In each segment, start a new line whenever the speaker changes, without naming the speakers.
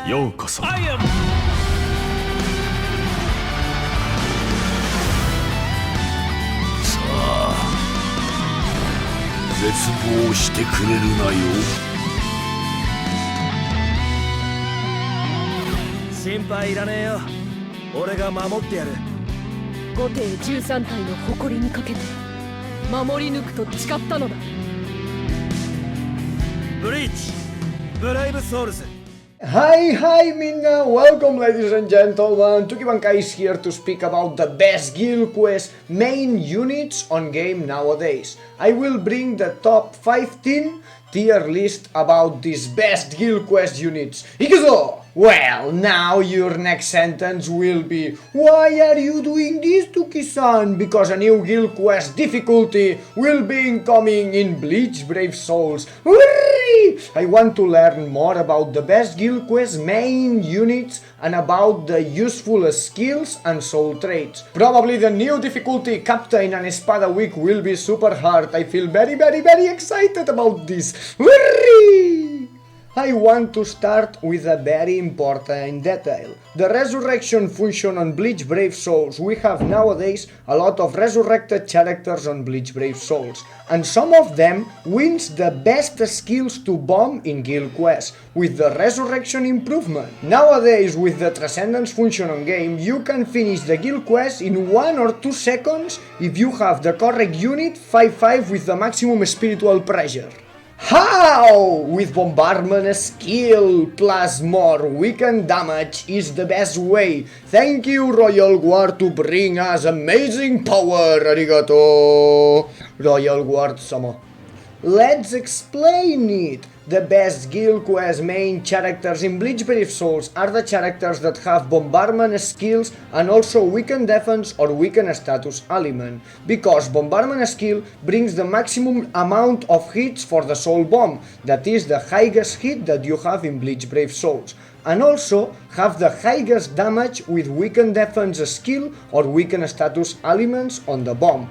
ようこそ。
I am
さあ、絶望してくれるなよ。
心配いらねえよ。俺が守ってやる。
後手13体の誇りにかけて守り抜くと誓ったのだ。
ブリーチブレイブソウルズ。
Hi Minna, welcome ladies and gentlemen, Tukibankai is here to speak about the best Guild Quest main units on game nowadays. I will bring the top 15 tier list about these best Guild Quest units. Ikuzo! Well, now your next sentence will be, why are you doing this, Tuki-san? Because a new Guild Quest difficulty will be incoming in Bleach Brave Souls. Hooray! I want to learn more about the best Guild Quest main units and about the useful skills and soul traits. Probably the new difficulty Captain and Espada Week will be super hard. I feel very excited about this. Hooray! I want to start with a very important detail. The resurrection function on Bleach Brave Souls. We have nowadays a lot of resurrected characters on Bleach Brave Souls, and some of them wins the best skills to bomb in Guild Quest with the resurrection improvement. Nowadays with the Transcendence function on game, you can finish the Guild Quest in 1 or 2 seconds if you have the correct unit 5-5 with the maximum spiritual pressure. How? With bombardment skill plus more weakened damage is the best way. Thank you Royal Guard to bring us amazing power. Arigato. Royal Guard-sama. Let's explain it. The best Guild Quest main characters in Bleach Brave Souls are the characters that have bombardment skills and also weakened defense or weakened status element, because bombardment skill brings the maximum amount of hits for the soul bomb, that is the highest hit that you have in Bleach Brave Souls, and also have the highest damage with weakened defense skill or weakened status elements on the bomb.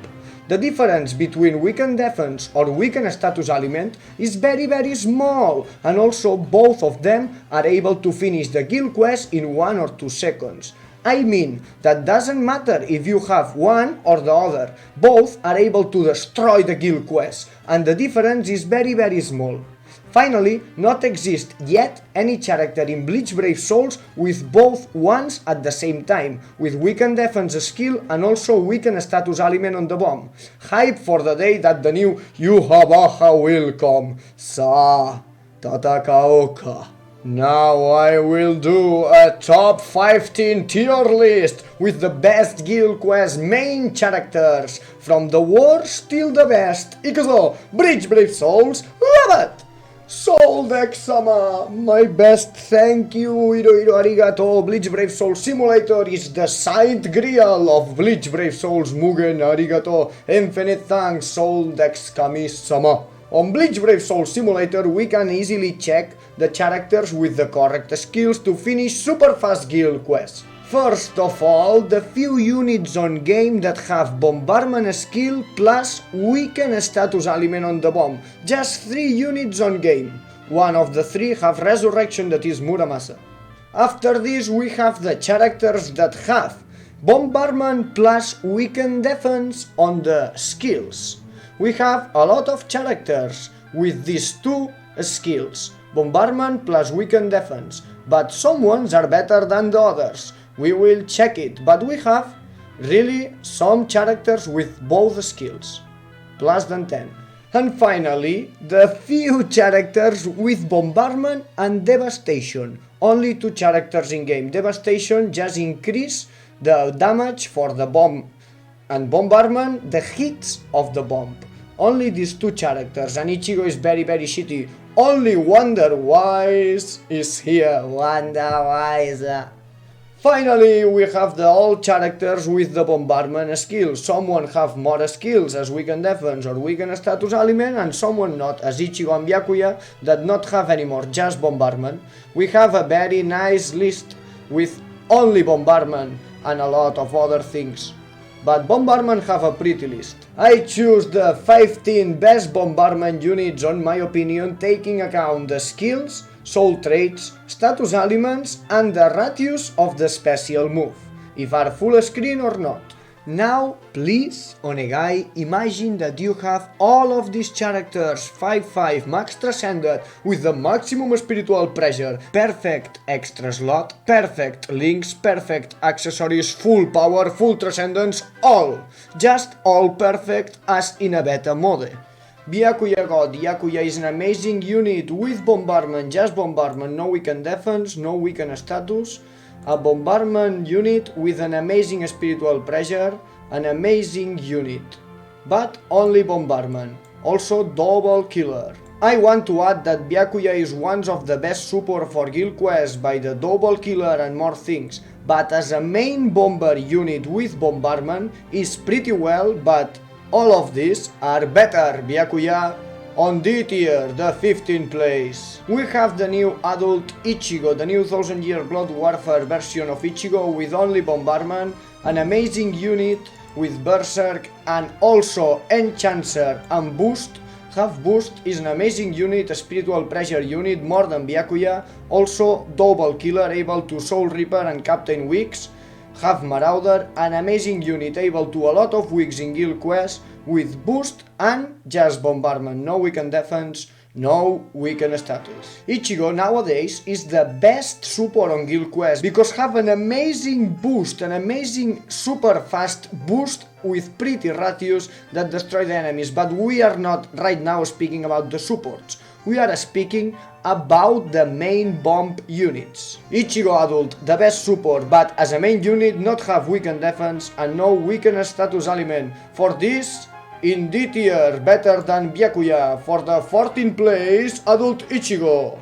The difference between weakened defense or weakened status element is very small, and also both of them are able to finish the Guild Quest in 1 or 2 seconds. I mean, that doesn't matter if you have one or the other, both are able to destroy the Guild Quest, and the difference is very small. Finally, not exist yet any character in Bleach Brave Souls with both ones at the same time, with weakened defense skill and also weakened status element on the bomb. Hype for the day that the new Yuhabaha will come. Sa Tatakaoka. Now I will do a top 15 tier list with the best Guild Quest main characters, from the worst till the best. Ikuzo, Bleach Brave Souls, love it! Souldex-sama, my best, thank you, iro arigato. Bleach Brave Souls Simulator is the Saint Grail of Bleach Brave Souls. Mugen arigato, infinite thanks, Souldex-sama. On Bleach Brave Souls Simulator, we can easily check the characters with the correct skills to finish super fast Guild Quests. First of all, the few units on game that have bombardment skill plus weakened status element on the bomb. Just 3 units on game. One of the 3 have resurrection, that is Muramasa. After this we have the characters that have bombardment plus weakened defense on the skills. We have a lot of characters with these 2 skills, bombardment plus weakened defense, but some ones are better than the others. We will check it, but we have really some characters with both skills, plus than 10. And finally, the few characters with bombardment and devastation. Only 2 characters in game. Devastation just increase the damage for the bomb, and bombardment the hits of the bomb. Only these 2 characters, and Ichigo is very shitty. Only Wonder Wise is here. Wonder Wise. Finally, we have the old characters with the bombardment skills. Someone have more skills as weakened defense or weakened status element, and someone not, as Ichigo and Byakuya, that not have anymore, just bombardment. We have a very nice list with only bombardment and a lot of other things. But bombardment have a pretty list. I choose the 15 best bombardment units on my opinion, taking account the skills, soul traits, status elements, and the radius of the special move, if are full screen or not. Now, please, onegai, imagine that you have all of these characters 5-5 max transcended with the maximum spiritual pressure, perfect extra slot, perfect links, perfect accessories, full power, full transcendence, all! Just all perfect as in a beta mode. Byakuya God. Byakuya is an amazing unit with bombardment, just bombardment, no weaken defense, no weaken status. A bombardment unit with an amazing spiritual pressure, an amazing unit. But only bombardment, also double killer. I want to add that Byakuya is one of the best support for guild quests by the double killer and more things, but as a main bomber unit with bombardment is pretty well, but all of these are better. Byakuya on D tier, the 15th place. We have the new adult Ichigo, the new 1000-year Blood Warfare version of Ichigo with only bombardment, an amazing unit with berserk and also enchancer and boost. Half boost is an amazing unit, a spiritual pressure unit more than Byakuya, also double killer able to Soul Reaper and Captain Weeks. Half Marauder, an amazing unit able to a lot of weeks in guild quests with boost and just bombardment, no weaken defense, no weaken status. Ichigo nowadays is the best support on guild quests because have an amazing boost, an amazing super fast boost with pretty ratios that destroy the enemies, but we are not right now speaking about the supports. We are speaking about the main bomb units. Ichigo Adult, the best support, but as a main unit not have weaken defense and no weaken status element. For this, in D tier, better than Byakuya. For the 14th place, Adult Ichigo.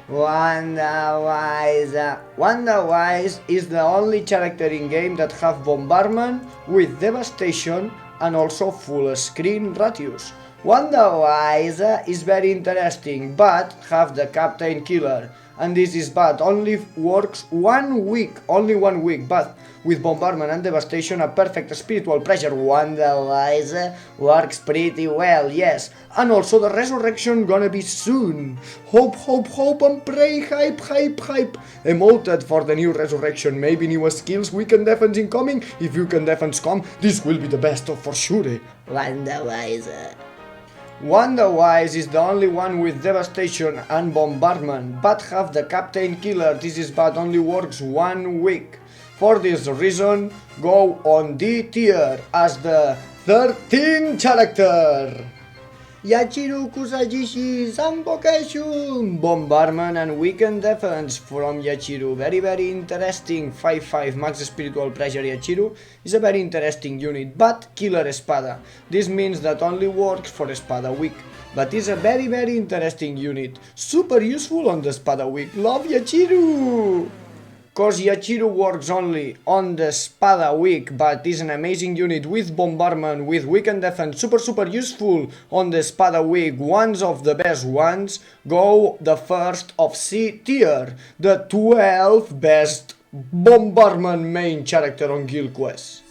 Wonder-Wise is the only character in game that have bombardment with devastation and also full screen ratios. Wonder-Wise is very interesting, but have the Captain Killer, and this is bad, only works 1 week, only 1 week, but with bombardment and devastation, a perfect spiritual pressure. Wonder-Wise works pretty well, yes, and also the resurrection gonna be soon. Hope and pray, hype. Emoted for the new resurrection, maybe new skills, weaken defense incoming. If weaken defense come, this will be the best of for sure. Wonder-Wise is the only one with devastation and bombardment, but have the Captain Killer. This is bad, only works 1 week. For this reason, go on D tier as the 13th character. Yachiru Kusajishi Zanbokeshun! Bombardment and weaken defense from Yachiru. Very interesting. 5-5 max spiritual pressure Yachiru is a very interesting unit, but killer espada. This means that only works for espada weak, but is a very interesting unit. Super useful on the espada weak. Love Yachiru! Cause Yachiru works only on the Spada weak, but is an amazing unit with bombardment, with weaken defense, super useful on the Spada weak, ones of the best ones. Go the first of C tier, the 12th best bombardment main character on guild quest.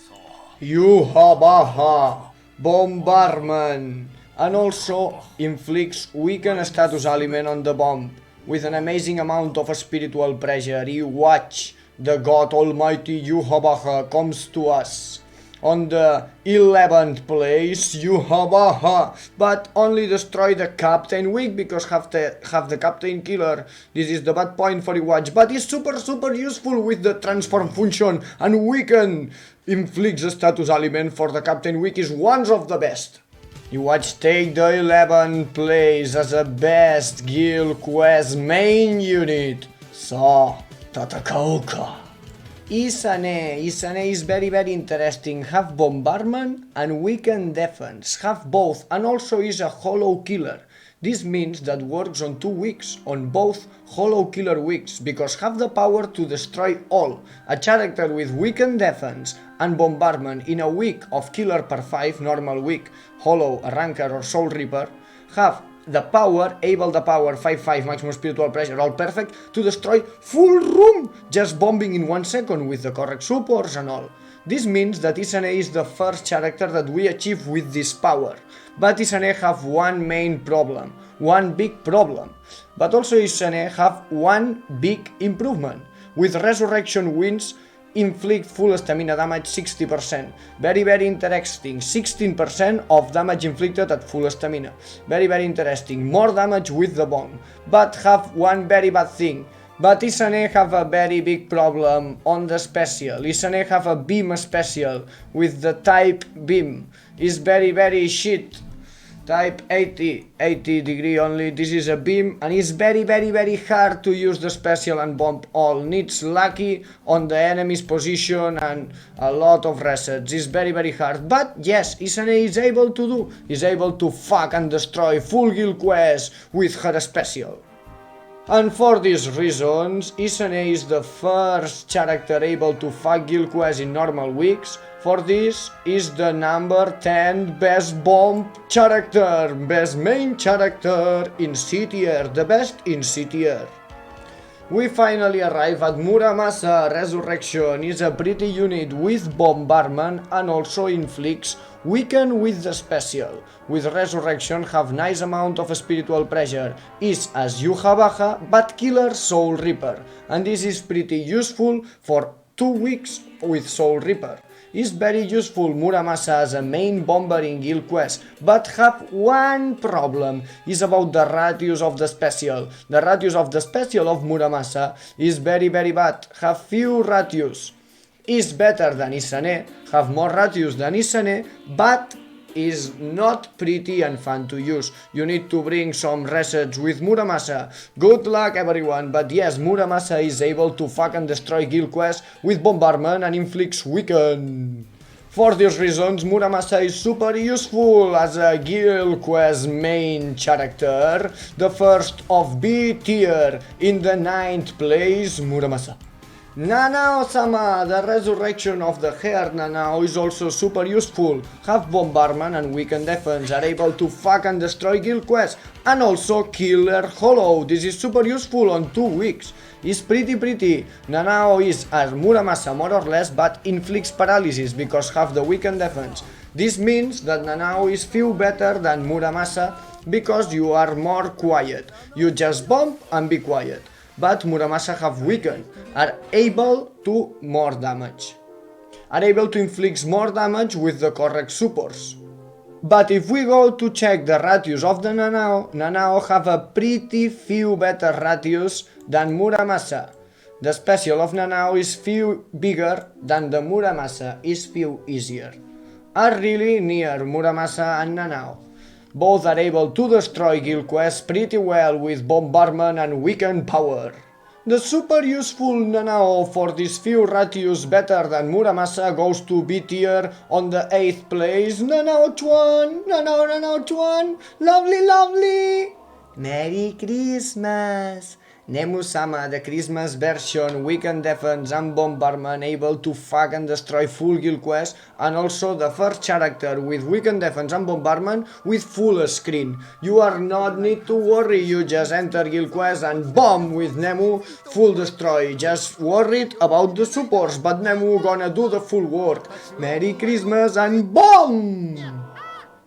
Yuhabaha, bombardment, and also inflicts weaken status element on the bomb. With an amazing amount of spiritual pressure, you watch the God Almighty Yuhabaha comes to us. On the 11th place, Yuhabaha, but only destroy the Captain weak because have the Captain Killer. This is the bad point for you watch, but is super useful with the transform function and weaken inflicts a status element for the Captain weak is one of the best. You watch take the 11th place as a best guild quest main unit. So, Tatakaoka. Isane is very interesting. Have bombardment and weaken defense. Have both and also is a hollow killer. This means that works on 2 weeks, on both hollow killer weeks, because have the power to destroy all. A character with weakened defense and bombardment in a week of killer per 5, normal week, hollow, a ranker or soul reaper, have the power, 5-5 maximum spiritual pressure, all perfect, to destroy full room, just bombing in 1 second with the correct supports and all. This means that Isane is the first character that we achieve with this power. But Isane have one main problem, one big problem. But also Isane have one big improvement. With Resurrection Winds, inflict full stamina damage 60%. Very interesting. 16% of damage inflicted at full stamina. Very interesting. More damage with the bomb. But have one very bad thing. But Isane have a very big problem on the special. Isane have a beam special with the type beam. Is very shit. Type 80 degree only. This is a beam and it's very hard to use the special and bomb all. Needs lucky on the enemy's position and a lot of resets. It's very hard. But yes, Isane is able to do. Is able to fuck and destroy full guild quest with her special. And for these reasons, Isane is the first character able to fuck guild quest in normal weeks. For this is the number 10 best bomb character, best main character in C tier, the best in C tier. We finally arrive at Muramasa. Resurrection is a pretty unit with bombardment and also inflicts weaken with the special. With Resurrection have nice amount of spiritual pressure, is as Yuha Baja but killer Soul Reaper, and this is pretty useful for 2 weeks with Soul Reaper. Is very useful Muramasa as a main bomber in guild quest, but have one problem, is about the radius of the special. The radius of the special of Muramasa is very bad, have few radius. Is better than Isane, have more radius than Isane, but is not pretty and fun to use. You need to bring some resets with Muramasa. Good luck everyone, but yes, Muramasa is able to fuck and destroy guild quest with bombardment and inflicts weaken. For these reasons, Muramasa is super useful as a guild quest main character. The first of B tier. In the 9th place, Muramasa. Nanao-sama, the resurrection of the haired Nanao, is also super useful. Have bombardment and weaken defense, are able to fuck and destroy guild quests, and also killer hollow. This is super useful on 2 weeks. Is pretty. Nanao is as Muramasa more or less, but inflicts paralysis because have the weaken defense. This means that Nanao is few better than Muramasa because you are more quiet. You just bomb and be quiet. But Muramasa have weakened, are able to more damage. Are able to inflict more damage with the correct supports. But if we go to check the radius of the Nanao have a pretty few better radius than Muramasa. The special of Nanao is few bigger than the Muramasa, is few easier. Are really near Muramasa and Nanao. Both are able to destroy guild quests pretty well with bombardment and weaken power. The super useful Nanao for this few ratios better than Muramasa goes to B tier on the 8th place. Nanao-chuan! Nanao-chuan! Lovely! Merry Christmas! Nemu-sama, the Christmas version, weaken defense and bombardment, able to fuck and destroy full guild quest, and also the first character with weaken defense and bombardment with full screen. You are not need to worry, you just enter guild quest and bomb with Nemu, full destroy. Just worried about the supports, but Nemu gonna do the full work. Merry Christmas and bomb!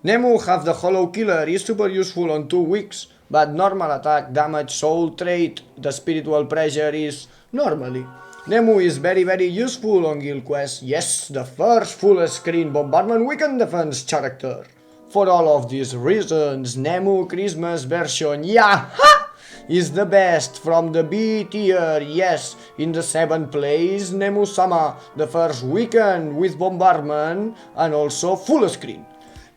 Nemu have the hollow killer, is super useful on 2 weeks. But normal attack, damage, soul trait, the spiritual pressure is normally. Nemu is very useful on guild quest. Yes, the first full screen bombardment weaken defense character. For all of these reasons, Nemu Christmas version, is the best from the B tier. Yes, in the 7th place, Nemu-sama, the first weaken with bombardment and also full screen.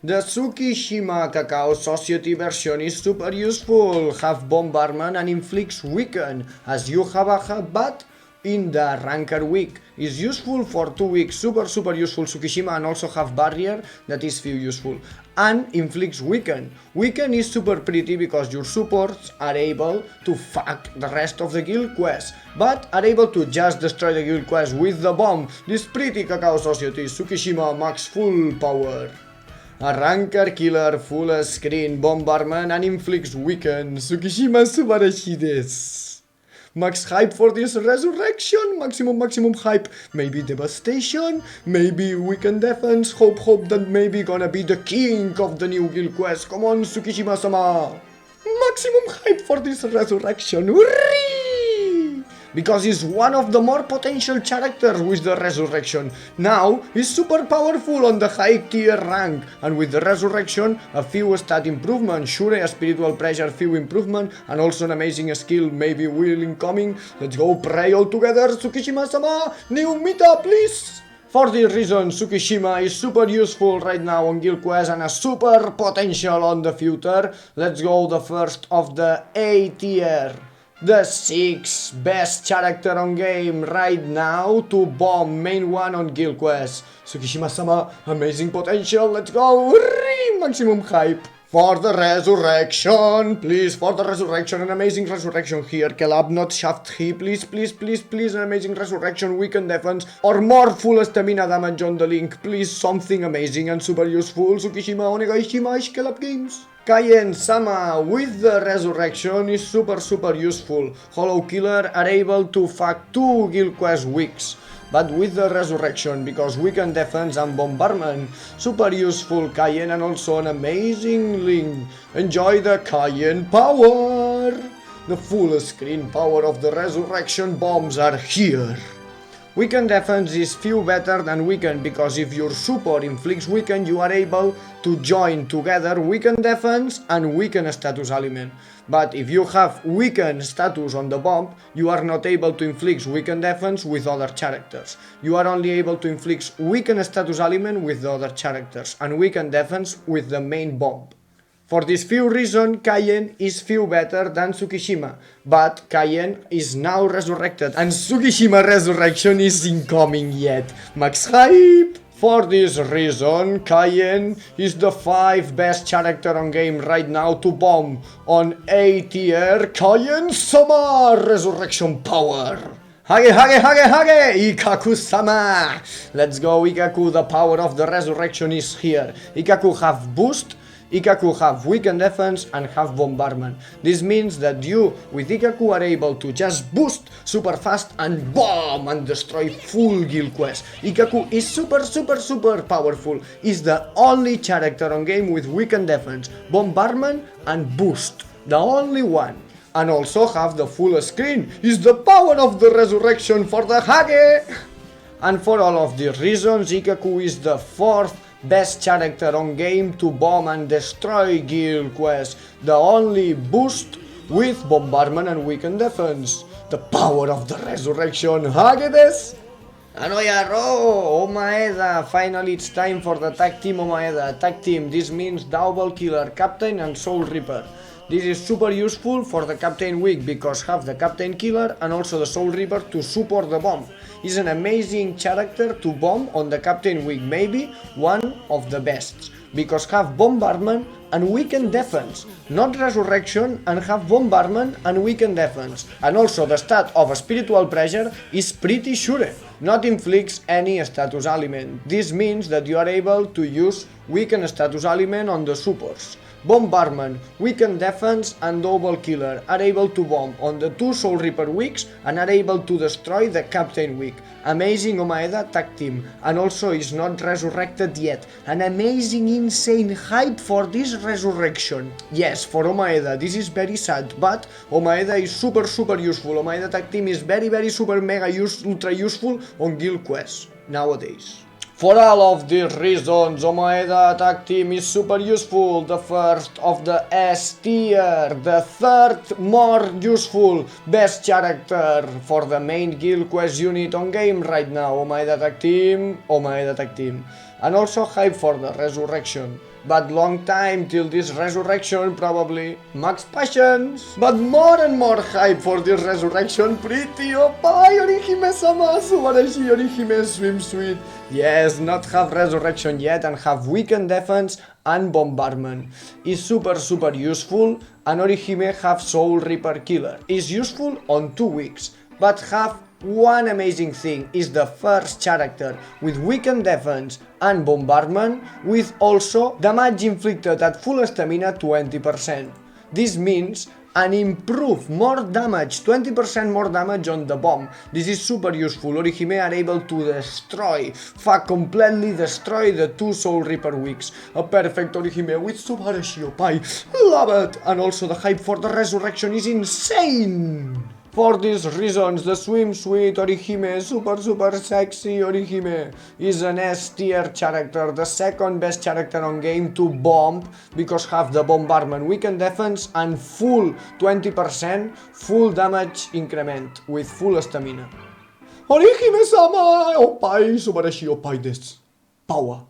The Tsukishima Cacao Society version is super useful, have bombardment and inflicts weaken as Yuha-baja, but in the ranker week. Is useful for 2 weeks, super useful Tsukishima, and also have barrier that is few useful. And inflicts weaken. Weaken is super pretty because your supports are able to fuck the rest of the guild quest, but are able to just destroy the guild quest with the bomb. This pretty Cacao Society, Tsukishima max full power. A ranker killer, full screen, bombardment and inflicts weaken. Tsukishima subarashi desu. Max hype for this resurrection. Maximum hype. Maybe devastation. Maybe weaken defense. Hope that maybe gonna be the king of the new guild quest. Come on, Tsukishima-sama. Maximum hype for this resurrection. Hooray! Because he's one of the more potential characters with the resurrection. Now, he's super powerful on the high tier rank, and with the resurrection, a few stat improvement, sure a spiritual pressure few improvement, and also an amazing skill, maybe will incoming. Let's go pray all together, Tsukishima-sama, new meta please! For this reason, Tsukishima is super useful right now on guild quest and a super potential on the future. Let's go the first of the A tier. The 6th best character on game right now to bomb main one on guild quest. Tsukishima-sama, amazing potential, let's go! Hooray! Maximum hype. For the resurrection, please, for the resurrection, an amazing resurrection here. Kelab, not shaft he, please, an amazing resurrection, weaken defense, or more full stamina damage on the link, please, something amazing and super useful. Tsukishima, onegaishima, Kelab games. Kaien-sama with the resurrection is super useful. Hollow Killer are able to fuck 2 guild quest weeks. But with the resurrection, because weaken defense and bombardment, super useful Kaien and also an amazing link. Enjoy the Kaien power! The full screen power of the resurrection bombs are here. Weaken defense is few better than weaken, because if your support inflicts weaken, you are able to join together weaken defense and weaken status element. But if you have weaken status on the bomb, you are not able to inflict weaken defense with other characters. You are only able to inflict weaken status element with the other characters and weaken defense with the main bomb. For this few reason, Kaien is few better than Tsukishima, but Kaien is now resurrected and Tsukishima resurrection is incoming yet. Max hype! For this reason, Kaien is the 5th best character on game right now to bomb on A tier. Kaien-sama resurrection power! Hage! Ikaku-sama! Let's go, Ikaku, the power of the resurrection is here. Ikaku have boost, Ikaku have weaken defense and have bombardment. This means that you with Ikaku are able to just boost super fast and bomb and destroy full guild quest. Ikaku is super powerful. Is the only character on game with weaken defense, bombardment and boost. The only one. And also have the full screen. Is the power of the resurrection for the Hage. And for all of these reasons, Ikaku is the 4th best character on game to bomb and destroy guild quest. The only boost with bombardment and weaken defense. The power of the resurrection. Hage desu! Anoyaro! Omaeda! Finally it's time for the tag team Omaeda. Tag team, this means double killer, captain and soul reaper. This is super useful for the Captain week because have the Captain Killer and also the Soul Reaper to support the bomb. Is an amazing character to bomb on the Captain week, maybe one of the best. Because have bombardment and weaken defense, not resurrection, and have bombardment and weaken defense. And also the stat of a spiritual pressure is pretty sure, not inflicts any status element. This means that you are able to use weaken status element on the supports. Bombardment, weaken defense and double killer are able to bomb on the 2 Soul Reaper weeks and are able to destroy the Captain week. Amazing Omaeda tag team, and also is not resurrected yet. An amazing insane hype for this resurrection. Yes, for Omaeda this is very sad, but Omaeda is super useful. Omaeda tag team is very super mega ultra useful on guild quests nowadays. For all of these reasons, Omaeda tag team is super useful, the 1st of the S tier, the 3rd more useful best character for the main guild quest unit on game right now, Omaeda tag team, and also hype for the resurrection. But long time till this resurrection, probably max passions. But more and more hype for this resurrection. Pretty opai Orihime-sama, Subarashi Orihime swim sweet. Yes, not have resurrection yet and have weaken defense and bombardment. Is super useful, and Orihime have Soul Reaper Killer. Is useful on 2 weeks, but have one amazing thing, is the first character with weakened defense and bombardment with also damage inflicted at full stamina 20%. This means and improve more damage, 20% more damage on the bomb. This is super useful. Orihime are able to completely destroy the 2 Soul Reaper wicks. A perfect Orihime with Subarashi Opai. Love it! And also the hype for the resurrection is insane! For these reasons, the swimsuit Orihime, super sexy Orihime, is an S tier character, the second best character on game to bomb, because have the bombardment, weakened defense, and full 20% full damage increment with full stamina. Orihime-sama! Opai, subarashi opai desu. Power.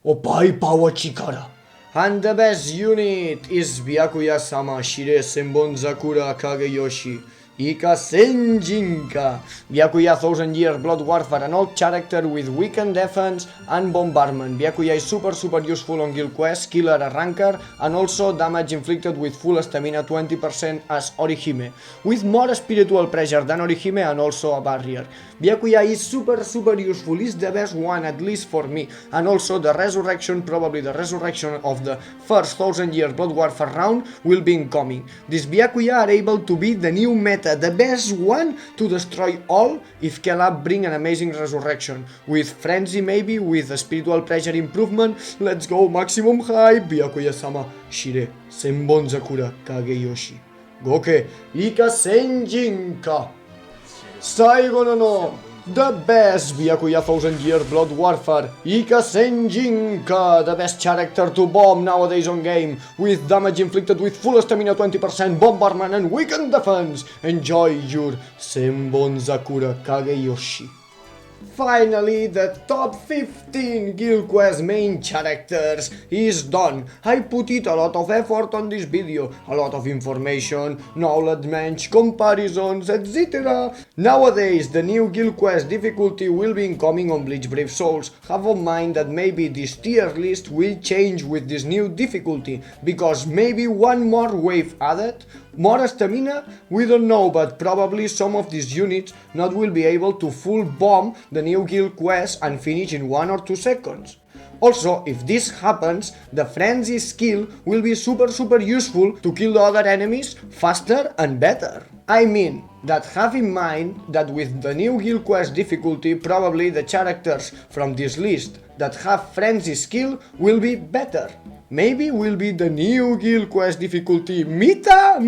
Opai power chikara. And the best unit is Byakuya-sama Shire Senbon Zakura Kageyoshi. Ika Senjinka. Byakuya 1000 Years Blood Warfare, an old character with weakened defense and bombardment. Byakuya is super useful on guild quests, killer a ranker, and also damage inflicted with full stamina 20% as Orihime, with more spiritual pressure than Orihime and also a barrier. Byakuya is super useful, is the best one at least for me, and also the resurrection, probably the resurrection of the first 1000 Years Blood Warfare round will be incoming. These Byakuya are able to be the new meta, the best one to destroy all if Kelab bring an amazing resurrection, with frenzy maybe, with a spiritual pressure improvement. Let's go, maximum hype. Byakuya-sama Shire Senbon Zakura Kageyoshi Goke Ika Senjinka. Saigo no the best Byakuya 1000 Years Blood Warfare, Ika Senjinka, the best character to bomb nowadays on game, with damage inflicted with full stamina 20%, bombardment and weakened defense. Enjoy your Senbon Zakura Kageyoshi. Finally, the top 15 Guild Quest main characters is done. I put it a lot of effort on this video, a lot of information, knowledge, comparisons, etc. Nowadays, the new Guild Quest difficulty will be incoming on Bleach Brave Souls. Have in mind that maybe this tier list will change with this new difficulty, because maybe one more wave added, more stamina, we don't know, but probably some of these units not will be able to full bomb the new guild quest and finish in 1 or 2 seconds. Also, if this happens, the frenzy skill will be super useful to kill the other enemies faster and better. I mean, that have in mind that with the new guild quest difficulty, probably the characters from this list that have frenzy skill will be better. Maybe will be the new guild quest difficulty meta.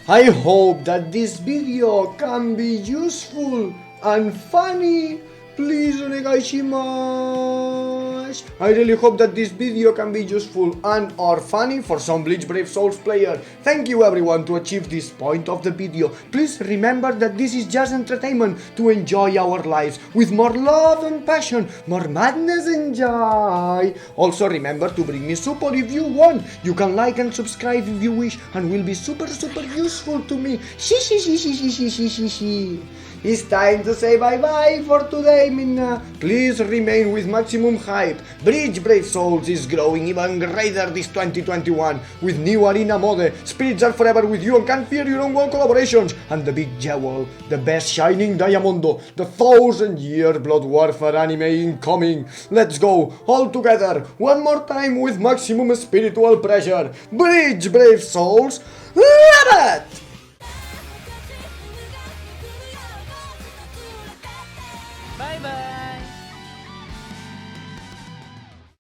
I hope that this video can be useful and funny. Please onegaishimasu. I really hope that this video can be useful and or funny for some Bleach Brave Souls player. Thank you everyone to achieve this point of the video. Please remember that this is just entertainment to enjoy our lives with more love and passion, more madness and joy. Also remember to bring me support if you want. You can like and subscribe if you wish and will be super useful to me. It's time to say bye-bye for today, Minna. Please remain with maximum hype. Bleach Brave Souls is growing even greater this 2021 with new arena mode. Spirits are forever with you and can't fear your own world collaborations. And the big jewel, the best shining diamondo, the 1000 Year Blood Warfare anime incoming. Let's go all together one more time with maximum spiritual pressure. Bleach Brave Souls, love it!